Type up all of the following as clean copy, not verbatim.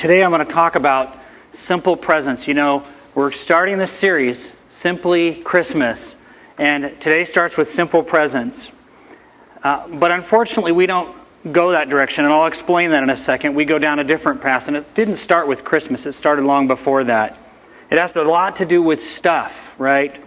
Today I'm going to talk about simple presence. You know, we're starting this series, Simply Christmas, and today starts with simple presence. But unfortunately, we don't go that direction, and I'll explain that in a second. We go down a different path, and it didn't start with Christmas. It started long before that. It has a lot to do with stuff, right?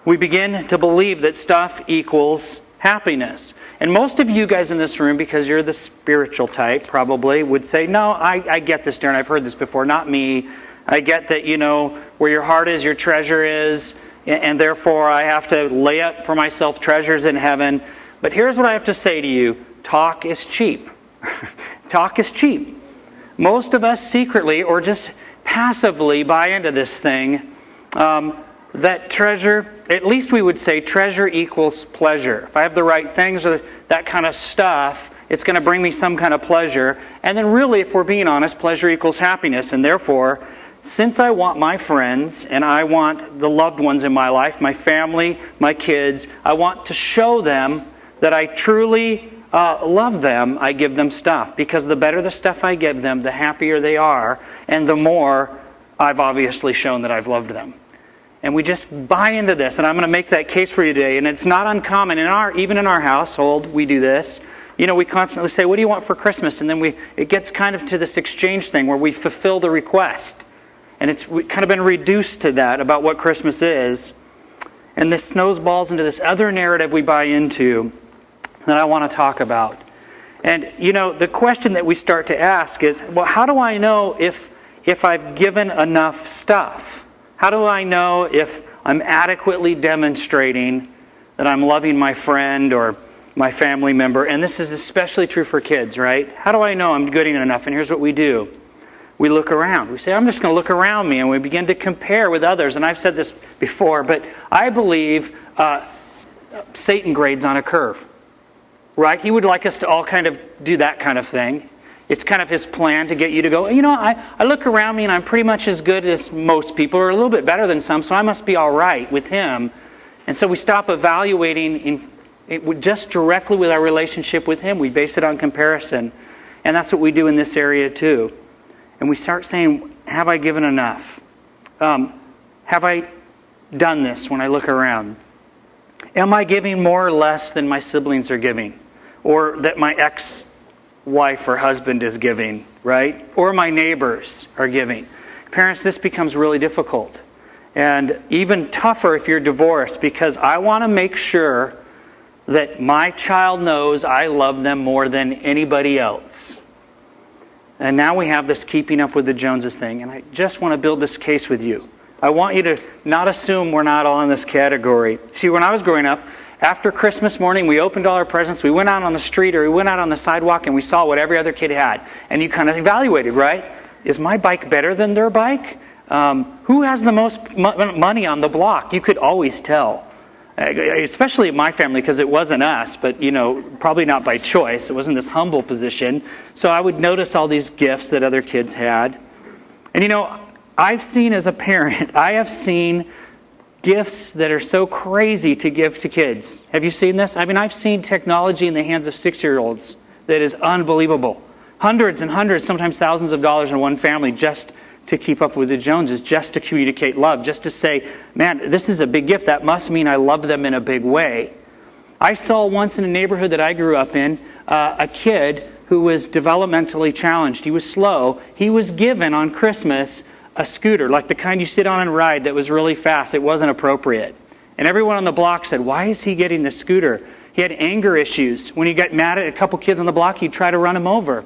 We begin to believe that stuff equals happiness. And most of you guys in this room, because you're the spiritual type, probably would say, no, I get this, Darren. I've heard this before. Not me. I get that, you know, where your heart is, your treasure is, and therefore I have to lay up for myself treasures in heaven. But here's what I have to say to you. Talk is cheap. Talk is cheap. Most of us secretly or just passively buy into this thing that treasure, at least we would say treasure equals pleasure. If I have the right things or that kind of stuff, it's going to bring me some kind of pleasure. And then really, if we're being honest, pleasure equals happiness. And therefore, since I want my friends and I want the loved ones in my life, my family, my kids, I want to show them that I truly love them, I give them stuff. Because the better the stuff I give them, the happier they are, and the more I've obviously shown that I've loved them. And we just buy into this, and I'm going to make that case for you today. And it's not uncommon even in our household, we do this. You know, we constantly say, "What do you want for Christmas?" And then it gets kind of to this exchange thing where we fulfill the request, and we've kind of been reduced to that about what Christmas is. And this snowballs into this other narrative we buy into that I want to talk about. And you know, the question that we start to ask is, well, how do I know if I've given enough stuff? How do I know if I'm adequately demonstrating that I'm loving my friend or my family member? And this is especially true for kids, right? How do I know I'm good enough? And here's what we do. We look around. We say, I'm just going to look around me. And we begin to compare with others. And I've said this before, but I believe Satan grades on a curve, right? He would like us to all kind of do that kind of thing. It's kind of his plan to get you to go, you know, I look around me and I'm pretty much as good as most people, or a little bit better than some, so I must be all right with him. And so we stop evaluating just directly with our relationship with him. We base it on comparison. And that's what we do in this area too. And we start saying, have I given enough? Have I done this when I look around? Am I giving more or less than my siblings are giving? Or that my ex-wife or husband is giving, right? Or my neighbors are giving. Parents, this becomes really difficult. And even tougher if you're divorced, because I want to make sure that my child knows I love them more than anybody else. And now we have this keeping up with the Joneses thing, and I just want to build this case with you. I want you to not assume we're not all in this category. See, when I was growing up, after Christmas morning, we opened all our presents, we went out on the street or we went out on the sidewalk and we saw what every other kid had. And you kind of evaluated, right? Is my bike better than their bike? Who has the most money on the block? You could always tell. Especially in my family, because it wasn't us, but, you know, probably not by choice. It wasn't this humble position. So I would notice all these gifts that other kids had. And, you know, I've seen as a parent, I have seen gifts that are so crazy to give to kids. Have you seen this? I mean, I've seen technology in the hands of 6-year-olds that is unbelievable. Hundreds and hundreds, sometimes thousands of dollars in one family just to keep up with the Joneses, just to communicate love, just to say, man, this is a big gift. That must mean I love them in a big way. I saw once in a neighborhood that I grew up in, a kid who was developmentally challenged. He was slow. He was given on Christmas a scooter, like the kind you sit on and ride, that was really fast. It wasn't appropriate. And everyone on the block said, why is he getting the scooter? He had anger issues. When he got mad at a couple kids on the block, he'd try to run them over.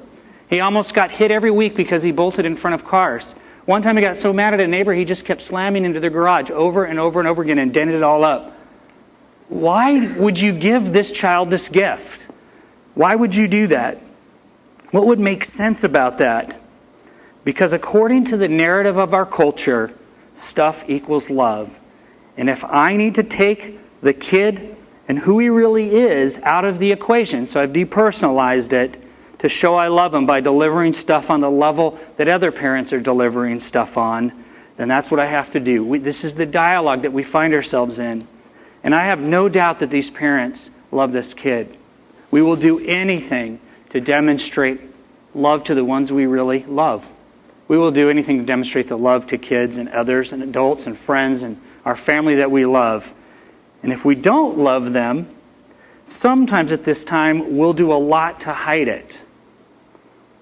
He almost got hit every week because he bolted in front of cars. One time he got so mad at a neighbor, he just kept slamming into their garage over and over and over again and dented it all up. Why would you give this child this gift? Why would you do that? What would make sense about that? Because according to the narrative of our culture, stuff equals love. And if I need to take the kid and who he really is out of the equation, so I've depersonalized it to show I love him by delivering stuff on the level that other parents are delivering stuff on, then that's what I have to do. This is the dialogue that we find ourselves in. And I have no doubt that these parents love this kid. We will do anything to demonstrate love to the ones we really love. we will do anything to demonstrate the love to kids and others and adults and friends and our family that we love. And if we don't love them, sometimes at this time, we'll do a lot to hide it.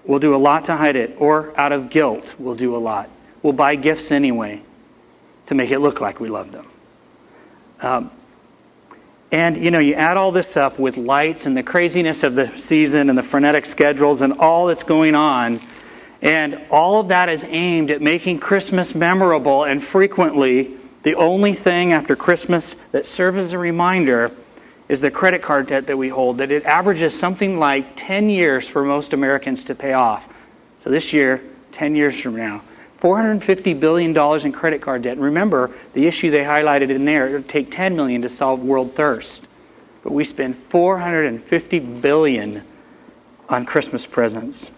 We'll do a lot to hide it. Or out of guilt, we'll do a lot. We'll buy gifts anyway to make it look like we love them. And, you add all this up with lights and the craziness of the season and the frenetic schedules and all that's going on. And all of that is aimed at making Christmas memorable. And frequently, the only thing after Christmas that serves as a reminder is the credit card debt that we hold, that it averages something like 10 years for most Americans to pay off. So this year, 10 years from now, $450 billion in credit card debt. And remember, the issue they highlighted in there, it would take $10 million to solve world thirst. But we spend $450 billion on Christmas presents.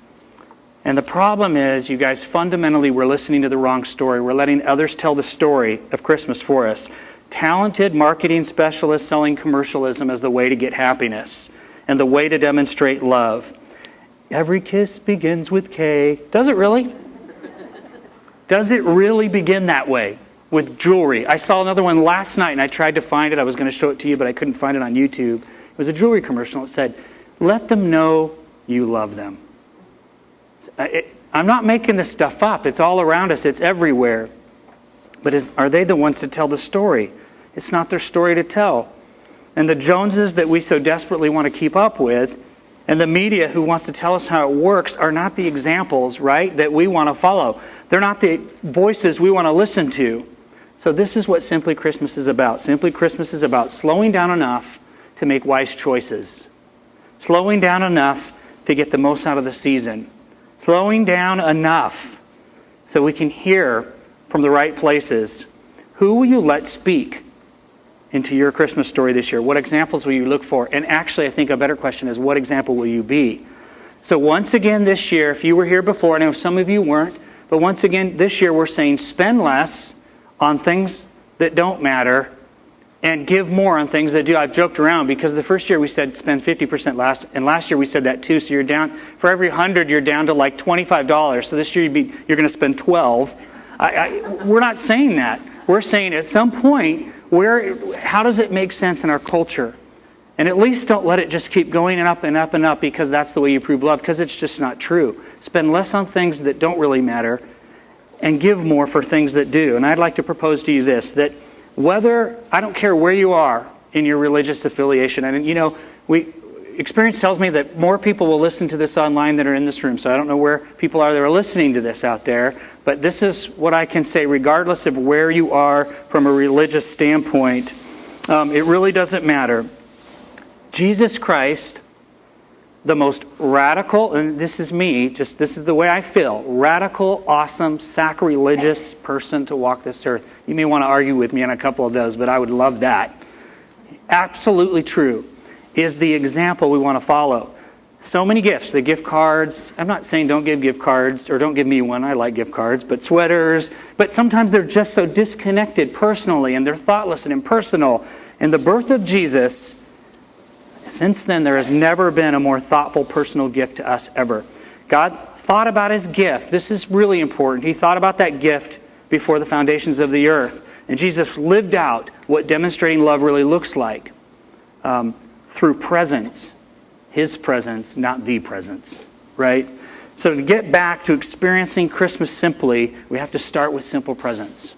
And the problem is, you guys, fundamentally, we're listening to the wrong story. We're letting others tell the story of Christmas for us. Talented marketing specialists selling commercialism as the way to get happiness and the way to demonstrate love. Every kiss begins with K. Does it really? Does it really begin that way with jewelry? I saw another one last night and I tried to find it. I was going to show it to you, but I couldn't find it on YouTube. It was a jewelry commercial. It said, "Let them know you love them." I'm not making this stuff up. It's all around us. It's everywhere. But are they the ones to tell the story? It's not their story to tell. And the Joneses that we so desperately want to keep up with, and the media who wants to tell us how it works, are not the examples, right, that we want to follow. They're not the voices we want to listen to. So this is what Simply Christmas is about. Simply Christmas is about slowing down enough to make wise choices. Slowing down enough to get the most out of the season. Slowing down enough so we can hear from the right places. Who will you let speak into your Christmas story this year? What examples will you look for? And actually, I think a better question is, what example will you be? So once again this year, if you were here before, I know some of you weren't, but once again this year we're saying spend less on things that don't matter and give more on things that do. I've joked around because the first year we said spend 50% and last year we said that too, so you're down, for every 100 you're down to like $25. So this year you're going to spend 12. We're not saying that. We're saying at some point, how does it make sense in our culture? And at least don't let it just keep going and up and up and up because that's the way you prove love, because it's just not true. Spend less on things that don't really matter and give more for things that do. And I'd like to propose to you this, that I don't care where you are in your religious affiliation, and experience tells me that more people will listen to this online than are in this room, so I don't know where people are that are listening to this out there, but this is what I can say, regardless of where you are from a religious standpoint, it really doesn't matter. Jesus Christ, the most radical, and this is me, this is the way I feel, radical, awesome, sacrilegious person to walk this earth. You may want to argue with me on a couple of those, but I would love that. Absolutely true. Is the example we want to follow. So many gifts, the gift cards. I'm not saying don't give gift cards, or don't give me one, I like gift cards, but sweaters. But sometimes they're just so disconnected personally, and they're thoughtless and impersonal. And the birth of Jesus, since then there has never been a more thoughtful personal gift to us ever. God thought about His gift. This is really important. He thought about that gift before the foundations of the earth. And Jesus lived out what demonstrating love really looks like. Through presence. His presence, not the presence. Right? So to get back to experiencing Christmas simply, we have to start with simple presence.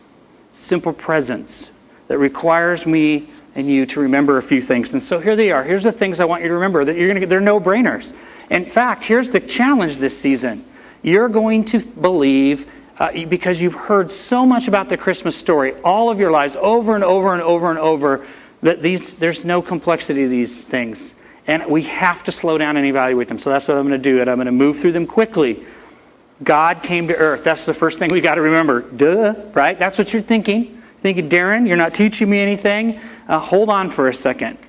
Simple presence that requires me and you to remember a few things. And so here they are. Here's the things I want you to remember that you're going to get. They're no-brainers. In fact, here's the challenge this season. You're going to believe, because you've heard so much about the Christmas story all of your lives, over and over and over and over, that there's no complexity to these things. And we have to slow down and evaluate them. So that's what I'm going to do. And I'm going to move through them quickly. God came to earth. That's the first thing we got to remember. Duh, right? That's what you're thinking. Thinking, Darren, you're not teaching me anything. Hold on for a second.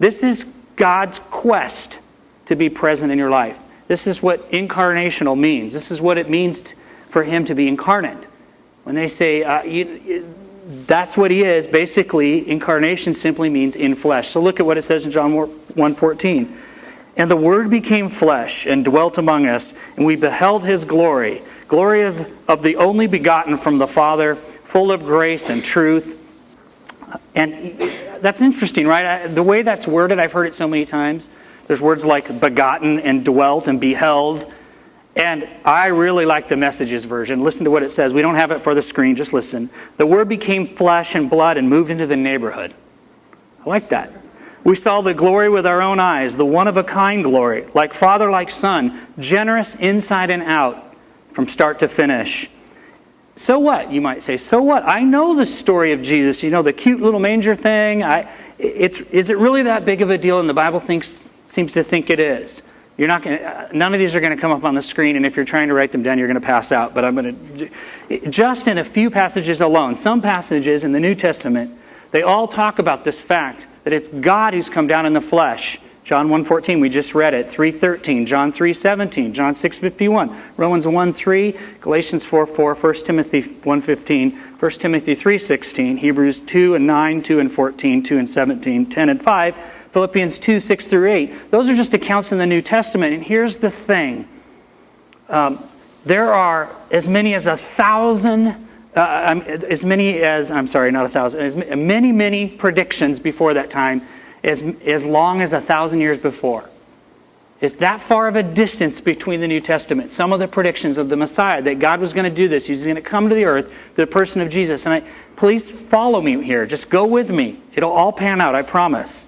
This is God's quest to be present in your life. This is what incarnational means. This is what it means for Him to be incarnate. When they say, that's what He is. Basically, incarnation simply means in flesh. So look at what it says in John 1:14. And the Word became flesh and dwelt among us, and we beheld His glory. Glory is of the only begotten from the Father, full of grace and truth. And that's interesting, right? The way that's worded, I've heard it so many times. There's words like begotten and dwelt and beheld. And I really like the Message's version. Listen to what it says. We don't have it for the screen, just listen. The Word became flesh and blood and moved into the neighborhood. I like that. We saw the glory with our own eyes, the one-of-a-kind glory, like Father, like Son, generous inside and out, from start to finish. So what, you might say? So what? I know the story of Jesus. You know, the cute little manger thing. Is it really that big of a deal? And the Bible seems to think it is. You're not going. None of these are going to come up on the screen, and if you're trying to write them down, you're going to pass out. But I'm going to, just in a few passages alone, some passages in the New Testament, they all talk about this fact that it's God who's come down in the flesh. John 1:14, we just read it. 3:13, John 3:17, John 6:51, Romans 1:3, Galatians 4:4, 1 Timothy 1:15, 1 Timothy 3:16, Hebrews 2:9, 2:14, 2:17, 10:5. Philippians 2:6-8. Those are just accounts in the New Testament. And here's the thing. There are as many as 1,000, many predictions before that time, as long as 1,000 years before. It's that far of a distance between the New Testament. Some of the predictions of the Messiah, that God was going to do this. He's going to come to the earth, the person of Jesus. And please follow me here. Just go with me. It'll all pan out, I promise.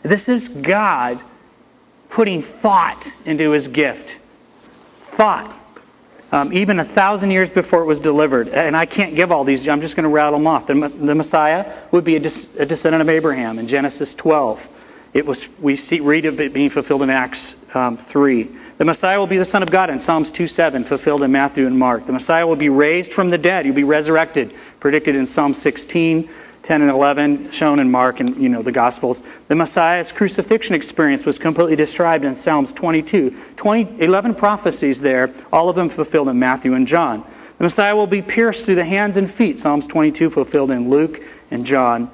This is God putting thought into His gift. Thought. Even 1,000 years before it was delivered. And I can't give all these. I'm just going to rattle them off. The Messiah would be a descendant of Abraham in Genesis 12. Read of it being fulfilled in Acts 3. The Messiah will be the Son of God in Psalms 2:7, fulfilled in Matthew and Mark. The Messiah will be raised from the dead. He'll be resurrected, predicted in Psalm 16. 10 and 11, shown in Mark and, the Gospels. The Messiah's crucifixion experience was completely described in Psalms 22. 11 prophecies there, all of them fulfilled in Matthew and John. The Messiah will be pierced through the hands and feet, Psalms 22, fulfilled in Luke and John.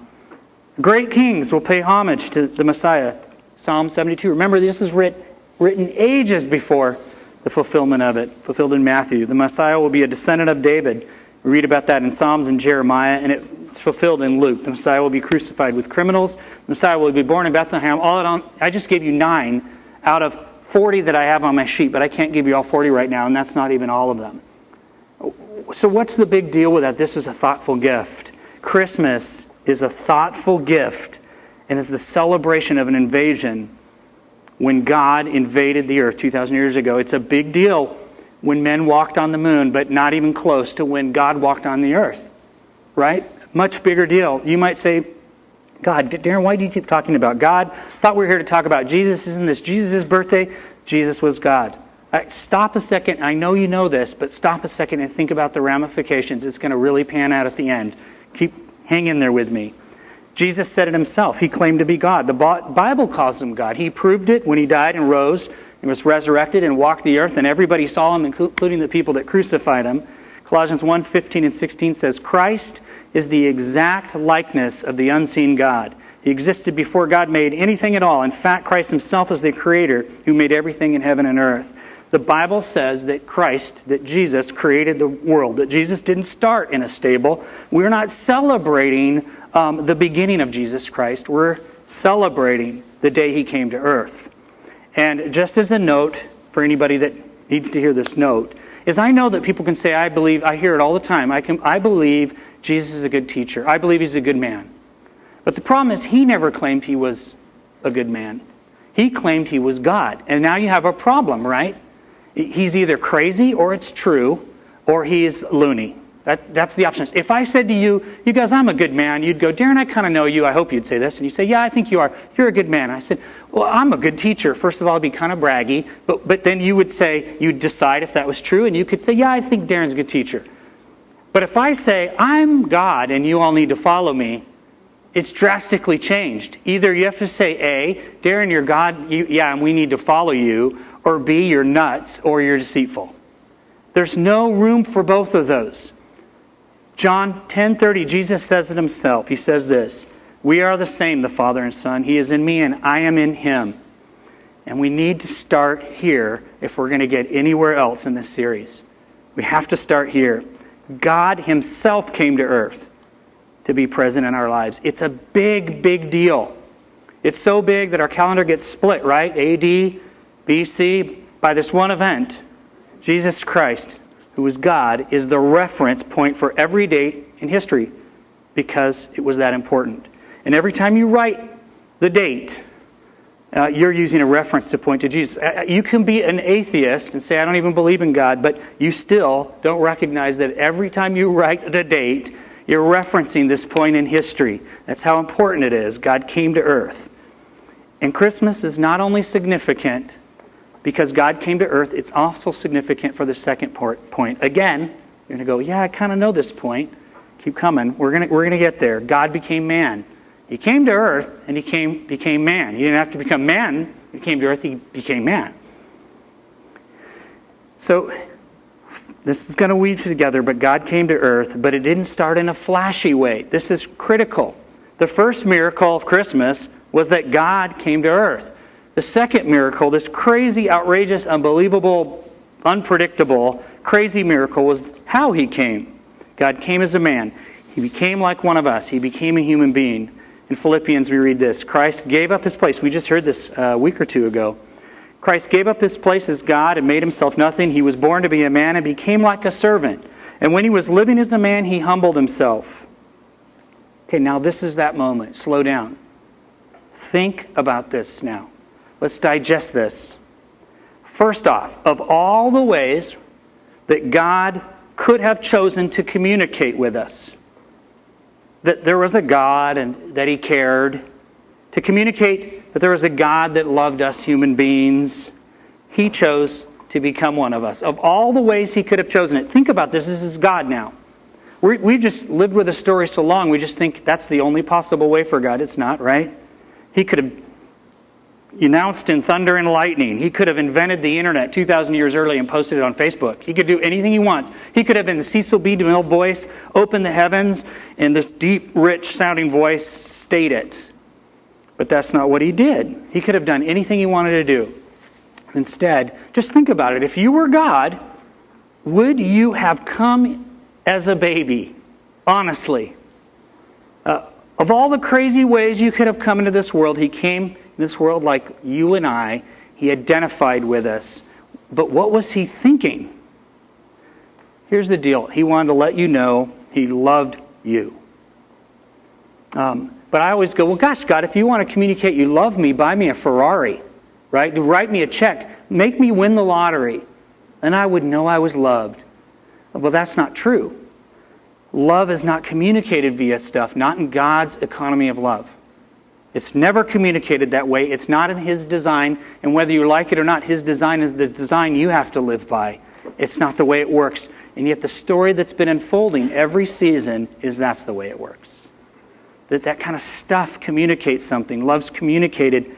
Great kings will pay homage to the Messiah, Psalm 72. Remember, this was written ages before the fulfillment of it, fulfilled in Matthew. The Messiah will be a descendant of David. We read about that in Psalms and Jeremiah, and it's fulfilled in Luke. The Messiah will be crucified with criminals. The Messiah will be born in Bethlehem. I just gave you 9 out of 40 that I have on my sheet, but I can't give you all 40 right now, and that's not even all of them. So what's the big deal with that? This was a thoughtful gift. Christmas is a thoughtful gift, and it's the celebration of an invasion when God invaded the earth 2,000 years ago. It's a big deal when men walked on the moon, but not even close to when God walked on the earth. Right? Much bigger deal. You might say, God, Darren, why do you keep talking about God? I thought we were here to talk about Jesus. Isn't this Jesus' birthday? Jesus was God. Stop a second. I know you know this, but stop a second and think about the ramifications. It's going to really pan out at the end. Hang in there with me. Jesus said it himself. He claimed to be God. The Bible calls him God. He proved it when he died and rose. He was resurrected and walked the earth, and everybody saw him, including the people that crucified him. Colossians 1:15 and 16 says, Christ is the exact likeness of the unseen God. He existed before God made anything at all. In fact, Christ himself is the creator who made everything in heaven and earth. The Bible says that Jesus created the world, that Jesus didn't start in a stable. We're not celebrating the beginning of Jesus Christ. We're celebrating the day he came to earth. And just as a note, for anybody that needs to hear this note, is I know that people can say, I hear it all the time, I believe Jesus is a good teacher. I believe he's a good man. But the problem is he never claimed he was a good man. He claimed he was God. And now you have a problem, right? He's either crazy or it's true, or he's loony. That's the options. If I said to you, you guys, I'm a good man, you'd go, Darren, I kind of know you. I hope you'd say this. And you'd say, yeah, I think you are. You're a good man. I said, well, I'm a good teacher. First of all, I'd be kind of braggy. But then you would say, you'd decide if that was true. And you could say, yeah, I think Darren's a good teacher. But if I say, I'm God and you all need to follow me, it's drastically changed. Either you have to say, A, Darren, you're God, and we need to follow you. Or B, you're nuts or you're deceitful. There's no room for both of those. John 10:30, Jesus says it himself. He says this, we are the same, the Father and Son. He is in me and I am in him. And we need to start here if we're going to get anywhere else in this series. We have to start here. God himself came to earth to be present in our lives. It's a big, big deal. It's so big that our calendar gets split, right? AD, BC, by this one event. Jesus Christ, who is God, is the reference point for every date in history because it was that important. And every time you write the date, you're using a reference to point to Jesus. You can be an atheist and say, I don't even believe in God, but you still don't recognize that every time you write the date, you're referencing this point in history. That's how important it is. God came to earth. And Christmas is not only significant because God came to earth, it's also significant for the second point. Again, you're going to go, yeah, I kind of know this point. Keep coming. We're going to get there. God became man. He came to earth and he became man. He didn't have to become man. He came to earth, he became man. So this is going to weave together, but God came to earth, but it didn't start in a flashy way. This is critical. The first miracle of Christmas was that God came to earth. The second miracle, this crazy, outrageous, unbelievable, unpredictable, crazy miracle was how he came. God came as a man. He became like one of us. He became a human being. In Philippians, we read this. Christ gave up his place. We just heard this a week or two ago. Christ gave up his place as God and made himself nothing. He was born to be a man and became like a servant. And when he was living as a man, he humbled himself. Okay, now this is that moment. Slow down. Think about this now. Let's digest this. First off, of all the ways that God could have chosen to communicate with us, that there was a God and that he cared, to communicate that there was a God that loved us human beings, he chose to become one of us. Of all the ways he could have chosen it, think about this. This is God now. We've just lived with the story so long, we just think that's the only possible way for God. It's not, right? He could have announced in thunder and lightning. He could have invented the internet 2,000 years early and posted it on Facebook. He could do anything he wants. He could have, in the Cecil B. DeMille voice, opened the heavens, and this deep, rich-sounding voice state it. But that's not what he did. He could have done anything he wanted to do. Instead, just think about it. If you were God, would you have come as a baby? Honestly. Of all the crazy ways you could have come into this world, he came in this world like you and I. He identified with us. But what was he thinking? Here's the deal. He wanted to let you know he loved you. But I always go, well, gosh, God, if you want to communicate you love me, buy me a Ferrari, right? Write me a check. Make me win the lottery. And I would know I was loved. Well, that's not true. Love is not communicated via stuff, not in God's economy of love. It's never communicated that way. It's not in his design. And whether you like it or not, his design is the design you have to live by. It's not the way it works. And yet the story that's been unfolding every season is that's the way it works. That kind of stuff communicates something. Love's communicated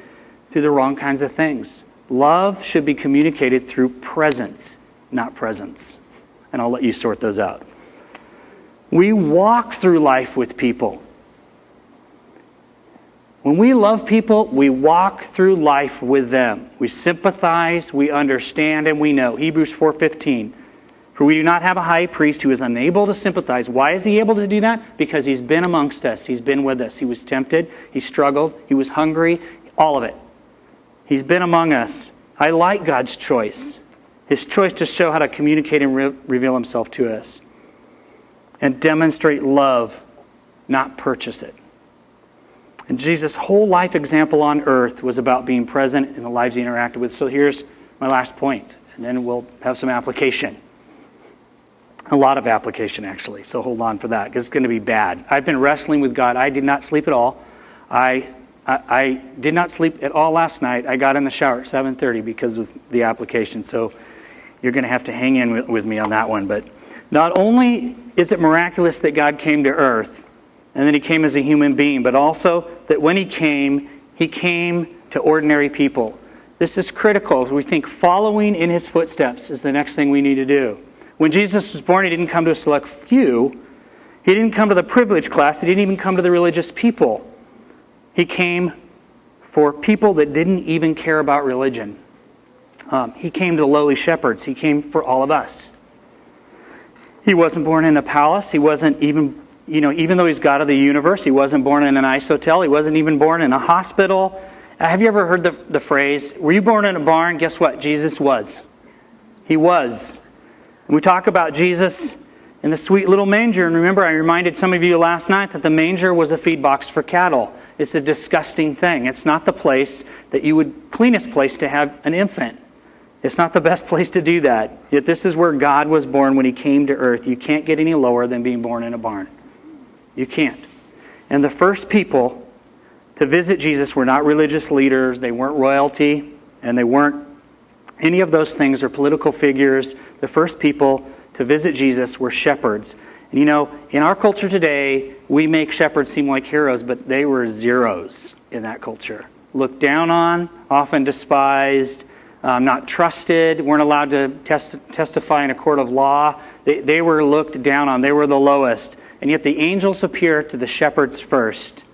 through the wrong kinds of things. Love should be communicated through presence, not presence. And I'll let you sort those out. We walk through life with people. When we love people, we walk through life with them. We sympathize, we understand, and we know. Hebrews 4:15. For we do not have a high priest who is unable to sympathize. Why is he able to do that? Because he's been amongst us. He's been with us. He was tempted. He struggled. He was hungry. All of it. He's been among us. I like God's choice. His choice to show how to communicate and reveal himself to us. And demonstrate love, not purchase it. And Jesus' whole life example on earth was about being present in the lives he interacted with. So here's my last point, and then we'll have some application. A lot of application, actually, so hold on for that, because it's going to be bad. I've been wrestling with God. I did not sleep at all. I did not sleep at all last night. I got in the shower at 7:30 because of the application, so you're going to have to hang in with me on that one. But not only is it miraculous that God came to earth, and that he came as a human being, but also that when he came to ordinary people. This is critical. We think following in his footsteps is the next thing we need to do. When Jesus was born, he didn't come to a select few. He didn't come to the privileged class. He didn't even come to the religious people. He came for people that didn't even care about religion. He came to the lowly shepherds. He came for all of us. He wasn't born in a palace. He wasn't even, even though he's God of the universe, he wasn't born in an ice hotel. He wasn't even born in a hospital. Have you ever heard the phrase, were you born in a barn? Guess what? Jesus was. He was. And we talk about Jesus in the sweet little manger. And remember, I reminded some of you last night that the manger was a feed box for cattle. It's a disgusting thing. It's not the place that you would, cleanest place to have an infant. It's not the best place to do that. Yet this is where God was born when he came to earth. You can't get any lower than being born in a barn. You can't. And the first people to visit Jesus were not religious leaders. They weren't royalty. And they weren't any of those things or political figures. The first people to visit Jesus were shepherds. And in our culture today, we make shepherds seem like heroes, but they were zeros in that culture. Looked down on, often despised, not trusted, weren't allowed to testify in a court of law. They were looked down on. They were the lowest. And yet the angels appear to the shepherds first.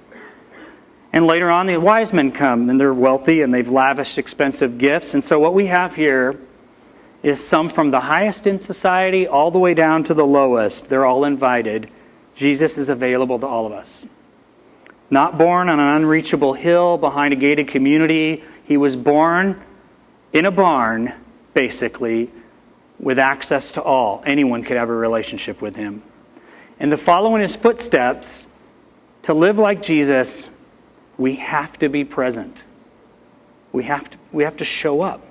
And later on, the wise men come, and they're wealthy, and they've lavished expensive gifts. And so what we have here is some from the highest in society all the way down to the lowest. They're all invited. Jesus is available to all of us. Not born on an unreachable hill behind a gated community. He was born in a barn, basically, with access to all. Anyone could have a relationship with him. And to follow in his footsteps, to live like Jesus, we have to be present. We have to show up.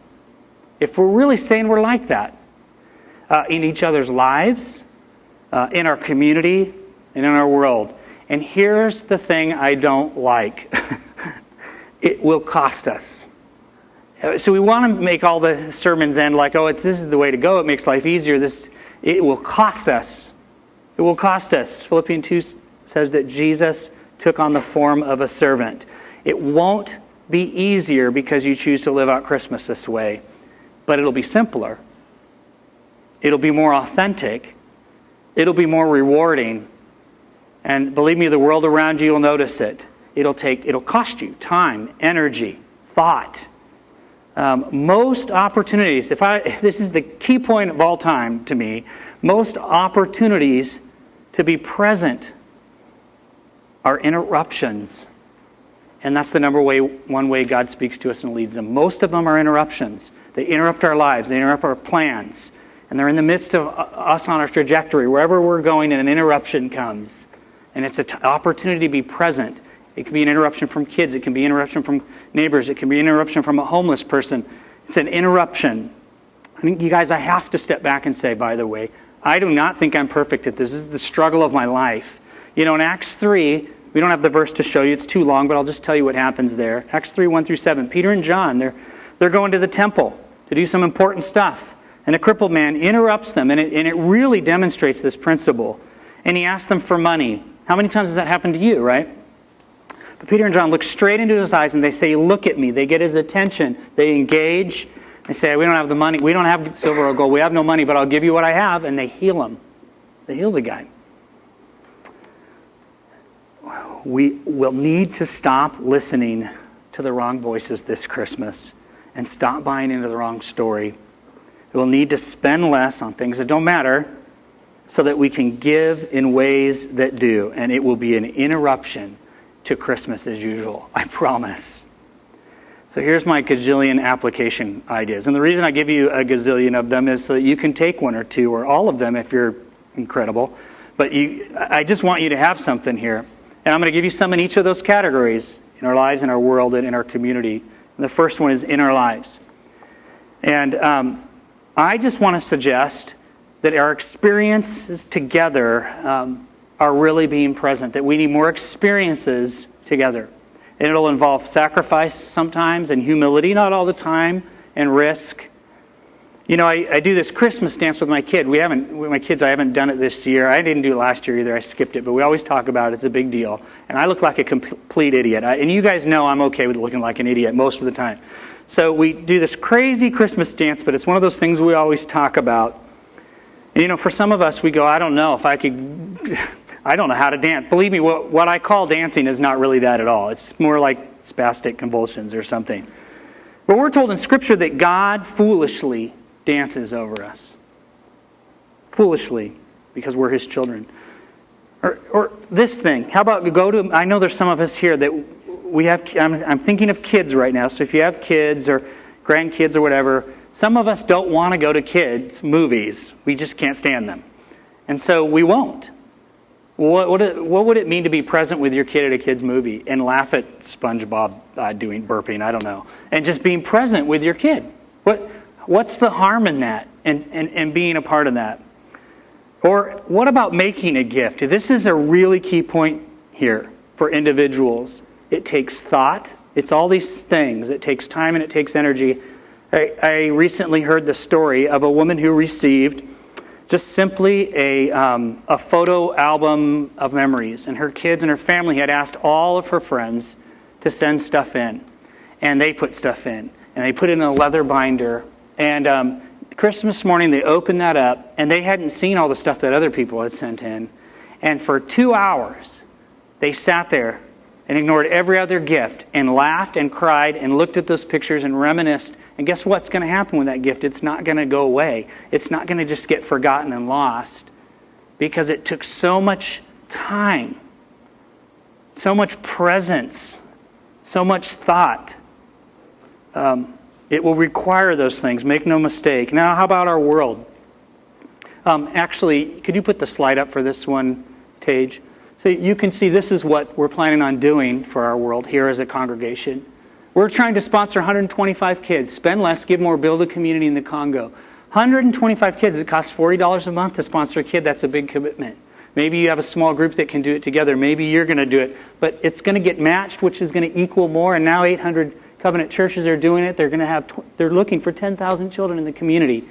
If we're really saying we're like that, in each other's lives, in our community, and in our world. And here's the thing I don't like. It will cost us. So we want to make all the sermons end like, this is the way to go. It makes life easier. It will cost us. It will cost us. Philippians 2 says that Jesus took on the form of a servant. It won't be easier because you choose to live out Christmas this way, but it'll be simpler. It'll be more authentic. It'll be more rewarding. And believe me, the world around you will notice it. It'll cost you time, energy, thought. Most opportunities, this is the key point of all time to me, most opportunities to be present are interruptions. And that's the one way God speaks to us and leads them. Most of them are interruptions. They interrupt our lives. They interrupt our plans. And they're in the midst of us on our trajectory. Wherever we're going, and an interruption comes. And it's an opportunity to be present. It can be an interruption from kids. It can be an interruption from neighbors. It can be an interruption from a homeless person. It's an interruption. I think, you guys, I have to step back and say, by the way, I do not think I'm perfect at this. This is the struggle of my life. In Acts 3, we don't have the verse to show you. It's too long, but I'll just tell you what happens there. Acts 3, 1 through 7. Peter and John, they're going to the temple to do some important stuff. And the crippled man interrupts them, and it really demonstrates this principle. And he asks them for money. How many times has that happened to you, right? But Peter and John look straight into his eyes, and they say, look at me. They get his attention. They engage. They say, we don't have the money. We don't have silver or gold. We have no money, but I'll give you what I have. And they heal him. They heal the guy. We will need to stop listening to the wrong voices this Christmas and stop buying into the wrong story. We'll need to spend less on things that don't matter so that we can give in ways that do. And it will be an interruption to Christmas as usual. I promise. So here's my gazillion application ideas. And the reason I give you a gazillion of them is so that you can take one or two or all of them if you're incredible. But I just want you to have something here. And I'm going to give you some in each of those categories in our lives, in our world, and in our community. And the first one is in our lives. And I just want to suggest that our experiences together are really being present, that we need more experiences together. And it'll involve sacrifice sometimes and humility, not all the time, and risk. I do this Christmas dance with my kid. I haven't done it this year. I didn't do it last year either. I skipped it. But we always talk about it. It's a big deal. And I look like a complete idiot. And you guys know I'm okay with looking like an idiot most of the time. So we do this crazy Christmas dance, but it's one of those things we always talk about. And for some of us, we go, I don't know how to dance. Believe me, what I call dancing is not really that at all. It's more like spastic convulsions or something. But we're told in Scripture that God foolishly dances over us. Foolishly. because we're His children. Or this thing. How about I know there's some of us here that we have, I'm thinking of kids right now. So if you have kids or grandkids or whatever, some of us don't want to go to kids' movies. We just can't stand them. And so we won't. What would it mean to be present with your kid at a kid's movie and laugh at SpongeBob doing burping? I don't know. And just being present with your kid. What's the harm in that and being a part of that? Or what about making a gift? This is a really key point here for individuals. It takes thought. It's all these things. It takes time and it takes energy. I recently heard the story of a woman who received just simply a photo album of memories. And her kids and her family had asked all of her friends to send stuff in. And they put stuff in. And they put it in a leather binder. And Christmas morning, they opened that up. And they hadn't seen all the stuff that other people had sent in. And for 2 hours, they sat there and ignored every other gift and laughed and cried and looked at those pictures and reminisced. And guess what's going to happen with that gift? It's not going to go away. It's not going to just get forgotten and lost because it took so much time, so much presence, so much thought. It will require those things. Make no mistake. Now, how about our world? Actually, could you put the slide up for this one, Tage? So you can see this is what we're planning on doing for our world here as a congregation. We're trying to sponsor 125 kids. Spend less, give more, build a community in the Congo. 125 kids. It costs $40 a month to sponsor a kid. That's a big commitment. Maybe you have a small group that can do it together. Maybe you're going to do it. But it's going to get matched, which is going to equal more. And now 800 Covenant churches are doing it. They're looking for 10,000 children in the community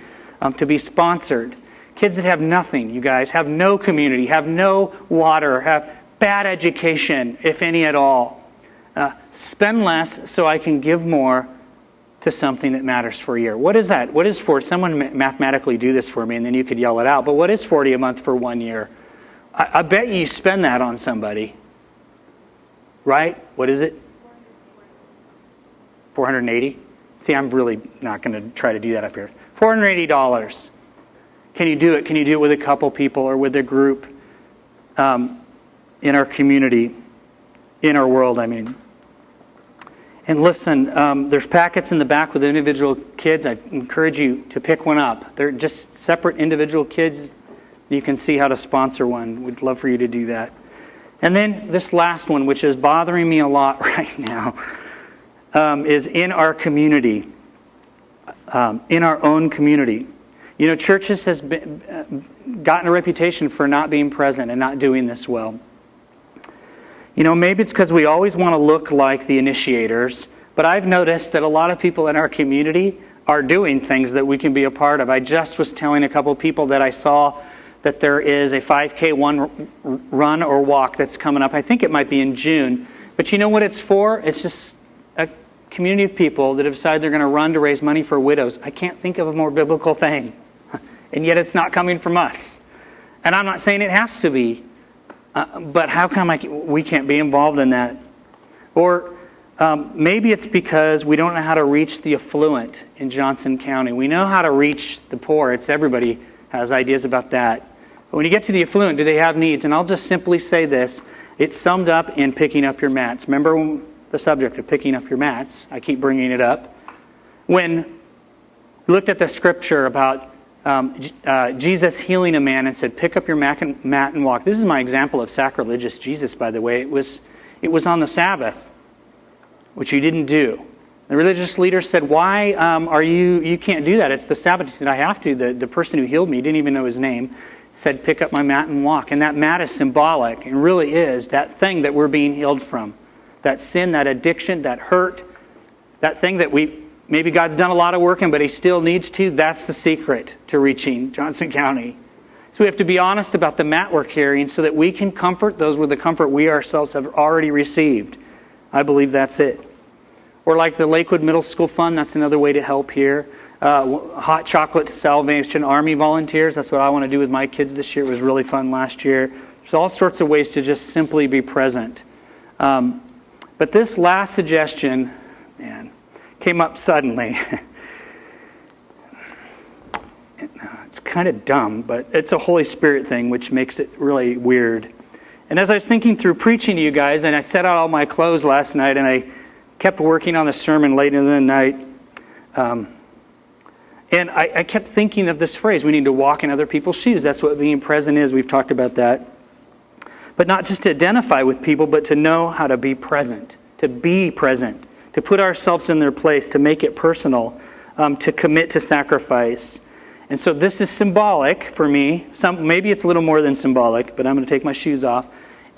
to be sponsored. Kids that have nothing, you guys, have no community, have no water, have bad education, if any at all. Spend less so I can give more to something that matters for a year. What is that? What is 40? Someone mathematically do this for me, and then you could yell it out. But what is 40 a month for 1 year? I bet you spend that on somebody. Right? What is it? 480? See, I'm really not going to try to do that up here. $480. Can you do it? Can you do it with a couple people or with a group in our community, in our world, I mean? And listen, there's packets in the back with individual kids. I encourage you to pick one up. They're just separate individual kids. You can see how to sponsor one. We'd love for you to do that. And then this last one, which is bothering me a lot right now, is in our community, in our own community. You know, churches has gotten a reputation for not being present and not doing this well. You know, maybe it's because we always want to look like the initiators, but I've noticed that a lot of people in our community are doing things that we can be a part of. I just was telling a couple of people that I saw that there is a 5K run or walk that's coming up. I think it might be in June. But you know what it's for? It's just a community of people that have decided they're going to run to raise money for widows. I can't think of a more biblical thing. And yet it's not coming from us. And I'm not saying it has to be. But how come we can't be involved in that? Or maybe it's because we don't know how to reach the affluent in Johnson County. We know how to reach the poor. Everybody has ideas about that. But when you get to the affluent, do they have needs? And I'll just simply say this. It's summed up in picking up your mats. Remember the subject of picking up your mats? I keep bringing it up. When we looked at the scripture about Jesus healing a man and said, pick up your mat and walk. This is my example of sacrilegious Jesus, by the way. It was on the Sabbath, which you didn't do. The religious leader said, why are you can't do that. It's the Sabbath. He said, I have to. The person who healed me, didn't even know his name, said, pick up my mat and walk. And that mat is symbolic and really is that thing that we're being healed from. That sin, that addiction, that hurt, that thing that maybe God's done a lot of work in, but He still needs to. That's the secret to reaching Johnson County. So we have to be honest about the mat we're carrying so that we can comfort those with the comfort we ourselves have already received. I believe that's it. Or like the Lakewood Middle School Fund, that's another way to help here. Hot chocolate to Salvation Army volunteers, that's what I want to do with my kids this year. It was really fun last year. There's all sorts of ways to just simply be present. But this last suggestion, man, came up suddenly. It's kind of dumb, but it's a Holy Spirit thing, which makes it really weird. And as I was thinking through preaching to you guys, and I set out all my clothes last night, and I kept working on the sermon late into the night, and I kept thinking of this phrase, we need to walk in other people's shoes. That's what being present is. We've talked about that. But not just to identify with people, but to know how to be present, to put ourselves in their place, to make it personal, to commit to sacrifice. And so this is symbolic for me. Maybe it's a little more than symbolic, but I'm going to take my shoes off.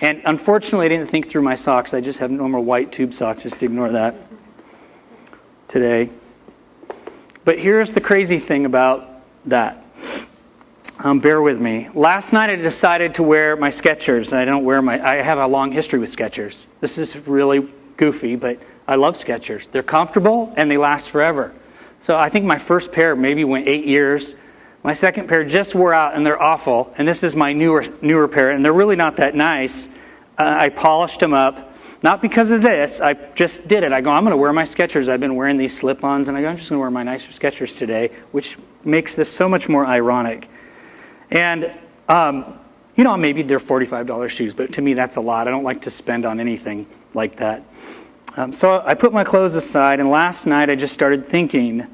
And unfortunately, I didn't think through my socks. I just have normal white tube socks. Just ignore that today. But here's the crazy thing about that. Bear with me. Last night I decided to wear my Skechers. I have a long history with Skechers. This is really goofy, but I love Skechers. They're comfortable and they last forever. So I think my first pair maybe went 8 years. My second pair just wore out and they're awful. And this is my newer pair and they're really not that nice. I polished them up. Not because of this. I just did it. I go, I'm going to wear my Skechers. I've been wearing these slip-ons and I go, I'm just going to wear my nicer Skechers today, which makes this so much more ironic. And, maybe they're $45 shoes, but to me that's a lot. I don't like to spend on anything like that. So I put my clothes aside, and last night I just started thinking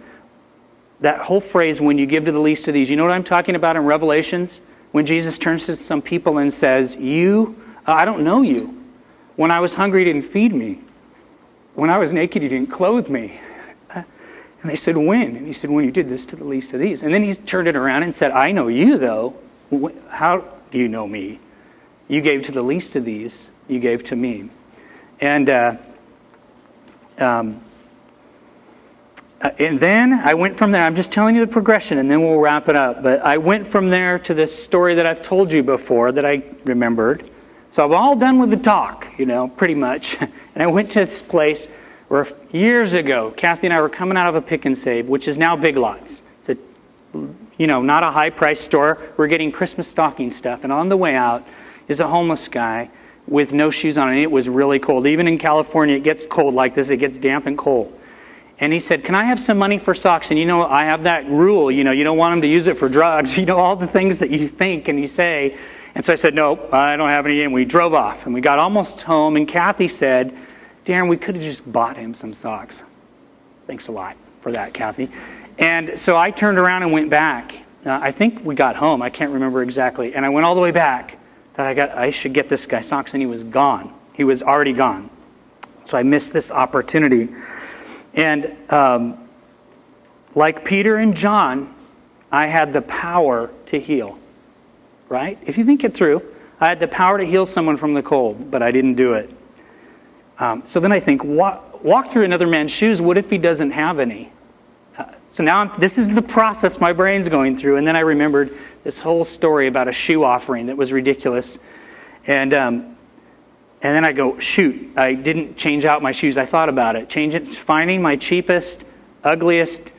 that whole phrase, when you give to the least of these, you know what I'm talking about in Revelations? When Jesus turns to some people and says, I don't know you. When I was hungry, you didn't feed me. When I was naked, you didn't clothe me. And they said, when? And he said, when you did this to the least of these. And then he turned it around and said, I know you, though. How do you know me? You gave to the least of these. You gave to me. And then I went from there. I'm just telling you the progression, and then we'll wrap it up. But I went from there to this story that I've told you before that I remembered. So I'm all done with the talk, pretty much. And I went to this place where years ago, Kathy and I were coming out of a Pick and Save, which is now Big Lots. It's not a high-priced store. We're getting Christmas stocking stuff. And on the way out is a homeless guy with no shoes on. And it was really cold. Even in California, it gets cold like this. It gets damp and cold. And he said, can I have some money for socks? And I have that rule, you don't want him to use it for drugs. All the things that you think and you say. And so I said, nope, I don't have any. And we drove off. And we got almost home. And Kathy said, Darren, we could have just bought him some socks. Thanks a lot for that, Kathy. And so I turned around and went back. I think we got home. I can't remember exactly. And I went all the way back. I should get this guy socks. And he was gone. He was already gone. So I missed this opportunity. And like Peter and John, I had the power to heal. Right? If you think it through, I had the power to heal someone from the cold, but I didn't do it. So then I think, walk through another man's shoes. What if he doesn't have any? So now this is the process my brain's going through. And then I remembered this whole story about a shoe offering that was ridiculous. And then I go, shoot, I didn't change out my shoes. I thought about it. Finding my cheapest, ugliest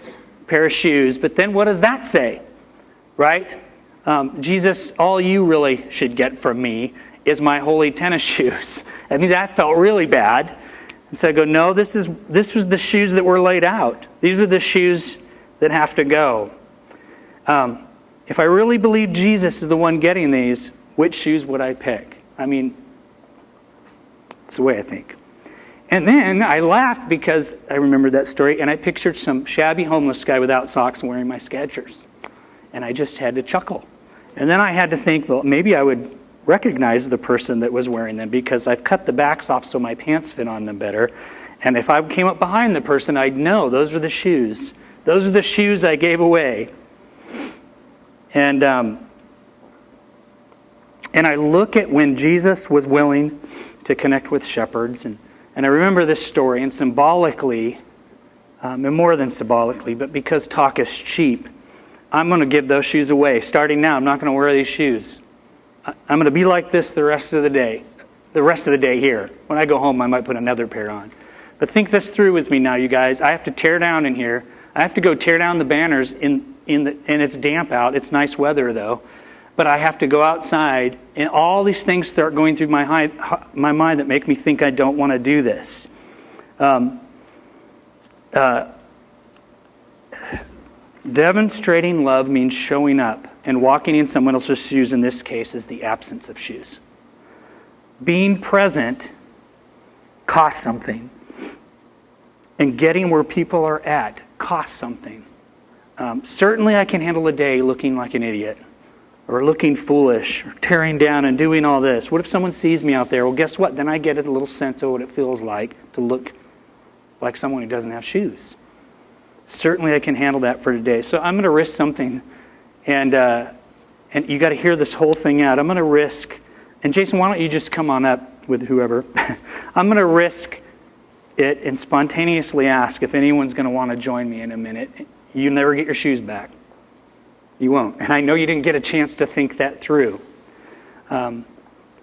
pair of shoes. But then what does that say? Right? Jesus, all you really should get from me is my holy tennis shoes. I mean, that felt really bad. And so I go, no, this was the shoes that were laid out. These are the shoes that have to go. If I really believe Jesus is the one getting these, which shoes would I pick? I mean, it's the way I think. And then I laughed because I remembered that story, and I pictured some shabby homeless guy without socks wearing my Skechers. And I just had to chuckle. And then I had to think, well, maybe I would recognize the person that was wearing them because I've cut the backs off so my pants fit on them better. And if I came up behind the person, I'd know those are the shoes. Those are the shoes I gave away. And I look at when Jesus was willing to connect with shepherds. And I remember this story, and symbolically, and more than symbolically, but because talk is cheap, I'm going to give those shoes away. Starting now, I'm not going to wear these shoes. I'm going to be like this the rest of the day. The rest of the day here. When I go home, I might put another pair on. But think this through with me now, you guys. I have to tear down in here. I have to go tear down the banners and it's damp out. It's nice weather, though. But I have to go outside, and all these things start going through my mind that make me think I don't want to do this. Demonstrating love means showing up, and walking in someone else's shoes in this case is the absence of shoes. Being present costs something. And getting where people are at costs something. Certainly I can handle a day looking like an idiot, or looking foolish, or tearing down and doing all this. What if someone sees me out there? Well, guess what? Then I get a little sense of what it feels like to look like someone who doesn't have shoes. Certainly I can handle that for today. So I'm going to risk something, and you got to hear this whole thing out. I'm going to risk, and Jason, why don't you just come on up with whoever. I'm going to risk it and spontaneously ask if anyone's going to want to join me in a minute. You never get your shoes back. You won't. And I know you didn't get a chance to think that through.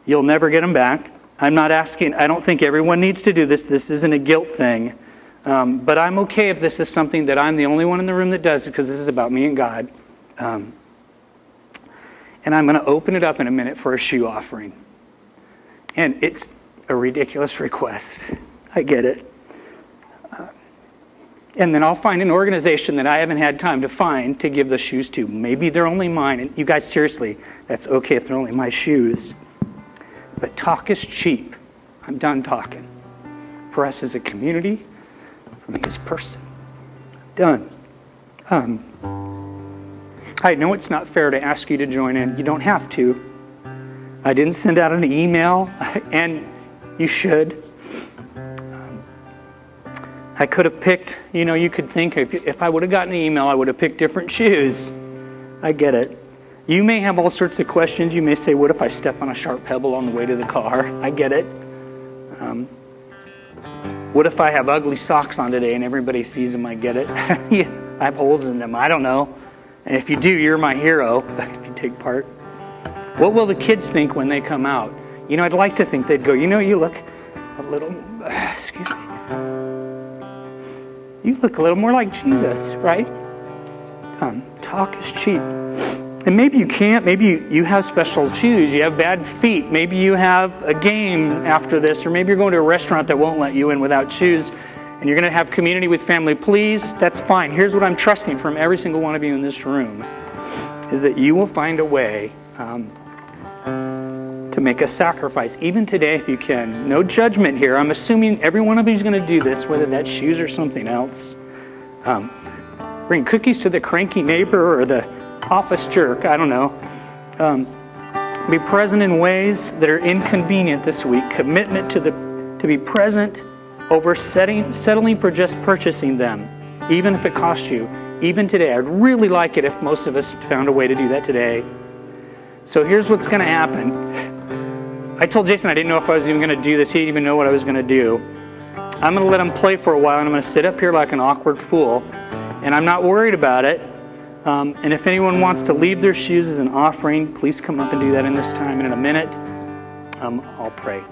You'll never get them back. I'm not asking, I don't think everyone needs to do this. This isn't a guilt thing. But I'm okay if this is something that I'm the only one in the room that does it, because this is about me and God. And I'm going to open it up in a minute for a shoe offering. And it's a ridiculous request. I get it. And then I'll find an organization that I haven't had time to find to give the shoes to. Maybe they're only mine. And you guys, seriously, that's okay if they're only my shoes. But talk is cheap. I'm done talking. For us as a community, for me as a person. Done. I know it's not fair to ask you to join in. You don't have to. I didn't send out an email, and you should. I could have picked, you could think if I would have gotten an email, I would have picked different shoes. I get it. You may have all sorts of questions. You may say, what if I step on a sharp pebble on the way to the car? I get it. What if I have ugly socks on today and everybody sees them? I get it. I have holes in them. I don't know. And if you do, you're my hero if you take part. What will the kids think when they come out? I'd like to think they'd go, you look a little, excuse me. You look a little more like Jesus, right? Talk is cheap. And maybe you can't. Maybe you have special shoes. You have bad feet. Maybe you have a game after this. Or maybe you're going to a restaurant that won't let you in without shoes. And you're going to have community with family. Please, that's fine. Here's what I'm trusting from every single one of you in this room. Is that you will find a way to make a sacrifice. Even today, if you can. No judgment here. I'm assuming every one of you is going to do this, whether that's shoes or something else. Bring cookies to the cranky neighbor or the office jerk. I don't know. Be present in ways that are inconvenient this week. Commitment to be present over settling for just purchasing them, even if it costs you. Even today, I'd really like it if most of us found a way to do that today. So here's what's going to happen. I told Jason I didn't know if I was even going to do this. He didn't even know what I was going to do. I'm going to let him play for a while, and I'm going to sit up here like an awkward fool. And I'm not worried about it. And if anyone wants to leave their shoes as an offering, please come up and do that in this time. And in a minute, I'll pray.